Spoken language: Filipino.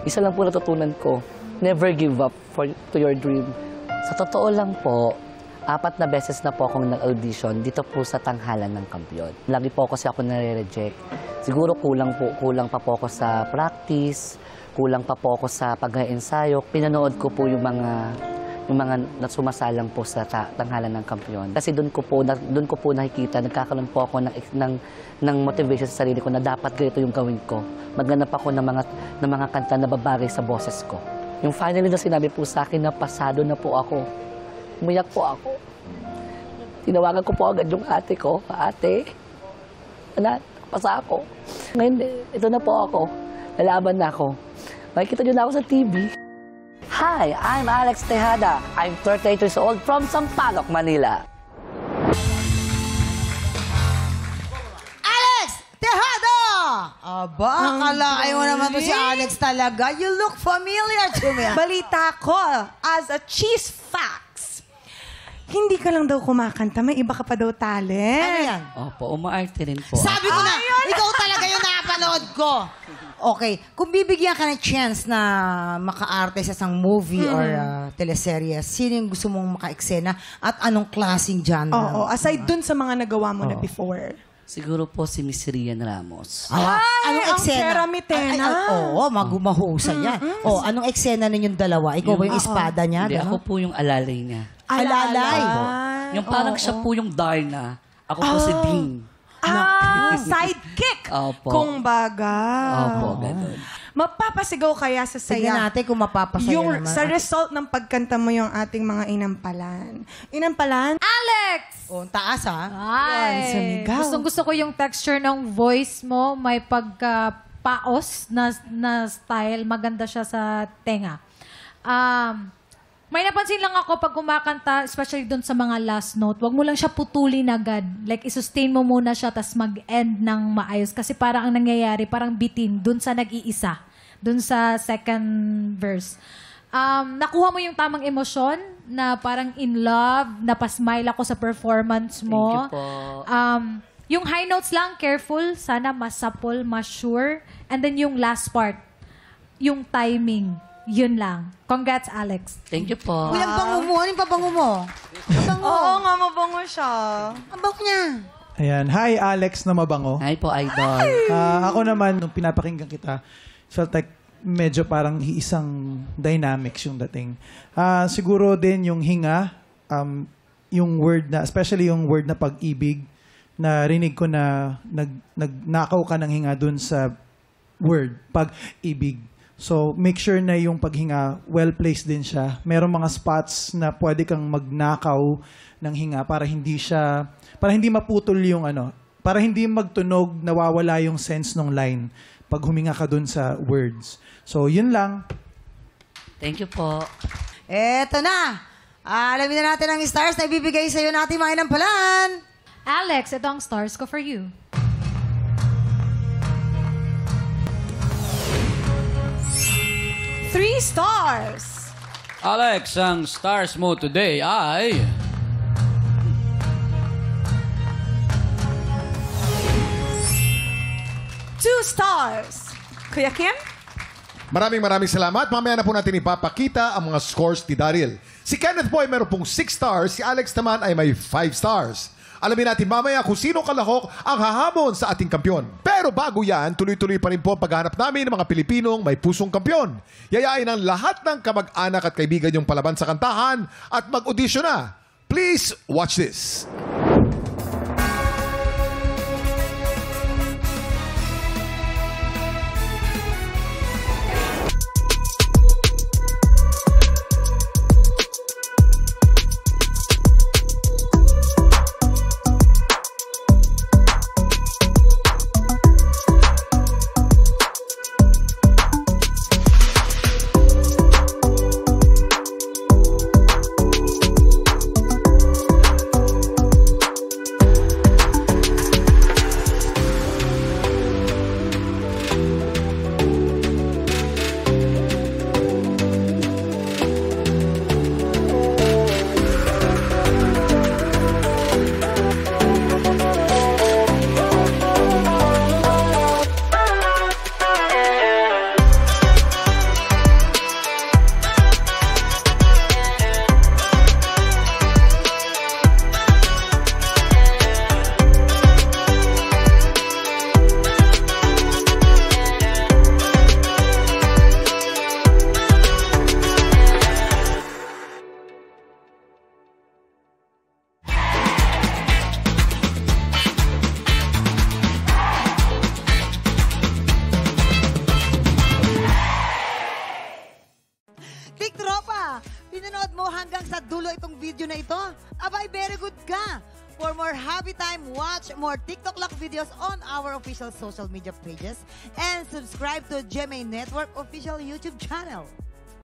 Isa lang po natutunan ko, never give up to your dream. Sa totoo lang po, 4 na beses na po akong nag-audition dito po sa Tanghalan ng Kampiyon. Lagi po kasi ako nare-reject. Siguro kulang pa po ako sa practice, kulang pa po ako sa pag-ensayo. Pinanood ko po yung mga sumasalang po sa Tanghalan ng Kampiyon. Kasi doon ko po nakikita, nagkakaroon po ako ng motivation sa sarili ko na dapat ganito yung gawin ko. Maghanap ako ng mga kanta na babagay sa boses ko. Yung finally na sinabi po sa akin na pasado na po ako, umiyak po ako. Tinawagan ko po agad yung ate ko. Ate, anak, pasa ako. Ngayon, ito na po ako. Lalaban na ako. Makikita nyo na ako sa TV. Hi, I'm Alex Tejada. I'm 38 years old from Sampaloc, Manila. Alex Tejada! Aba, akalain mo naman to si Alex talaga. You look familiar to me. Balita ko, as a cheese facts, hindi ka lang daw kumakanta, may iba ka pa daw talent. Ano yan? Opo, umaarte rin po. Sabi ko na, ikaw talaga yung napanood ko. Okay, kung bibigyan ka ng chance na maka-arte sa isang movie or teleserye, sino yung gusto mong maka-eksena at anong klaseng genre? Oo, aside dun sa mga nagawa mo na before. Siguro po si Miss Rian Ramos. Anong ang Keramitena. Oo, mahusay yan. Anong eksena ninyong dalawa? Ikaw ba yung espada niya? Hindi, ako po yung alalay niya. Alalay. Yung parang siya po yung Darna. Ako po si Dean. Sidekick. Opo. Kung baga. Opo, ganun. Mapapasigaw kaya sa saya. Tignan natin kung mapapasaya naman. Sa result ng pagkanta mo yung ating mga inampalan. Inampalan? Alex! Taas ha? Ay, sumigaw. gustong-gusto ko yung texture ng voice mo. May pagka-paos na style. Maganda siya sa tenga. May napansin lang ako pag kumakanta, especially doon sa mga last note, wag mo lang siya putulin agad. Like, isustain mo muna siya, tas mag-end ng maayos. Kasi parang ang nangyayari, parang bitin doon sa nag-iisa. Doon sa second verse. Nakuha mo yung tamang emosyon na parang in love, napasmile ako sa performance mo. Thank you po. Yung high notes lang, careful. Sana mas supple, mas sure. And then yung last part, yung timing. Yun lang. Congrats, Alex. Thank you po. Uy, ang bango mo. Ano yung pabango mo? Oo nga, mabango siya. Ang bango niya. Ayan. Hi, Alex na mabango. Hi po, idol. Ako naman, nung pinapakinggan kita, felt like medyo parang isang dynamics yung dating. Siguro din yung hinga, yung word na, especially yung word na pag-ibig, na rinig ko na nagnakaw ka ng hinga dun sa word, pag-ibig. So, make sure na yung paghinga, well-placed din siya. Merong mga spots na pwede kang magnakaw ng hinga para hindi maputol yung para hindi magtunog, nawawala yung sense ng line pag huminga ka dun sa words. So, yun lang. Thank you po. Eto na. Alamin na natin ang stars na ibibigay sa'yo natin mga inampalan. Alex, ito ang stars ko for you. Three stars. Alex, ang stars mo today ay... Two stars. Kuya Kim? Maraming salamat. Mamaya na po natin ipapakita ang mga scores ni Daryl. Si Kenneth Boy meron pong 6 stars. Si Alex naman ay may 5 stars. Alamin natin mamaya kung sino kalahok ang hahamon sa ating kampyon. Pero bago yan, tuloy-tuloy pa rin po ang paghahanap namin ng mga Pilipinong may pusong kampyon. Yayain ang lahat ng kamag-anak at kaibigan yung palaban sa kantahan at mag-audition na. Please watch this. mo hanggang sa dulo itong video na ito, abay, very good ka. For more happy time, watch more TikTok Lock videos on our official social media pages and subscribe to GMA Network official YouTube channel.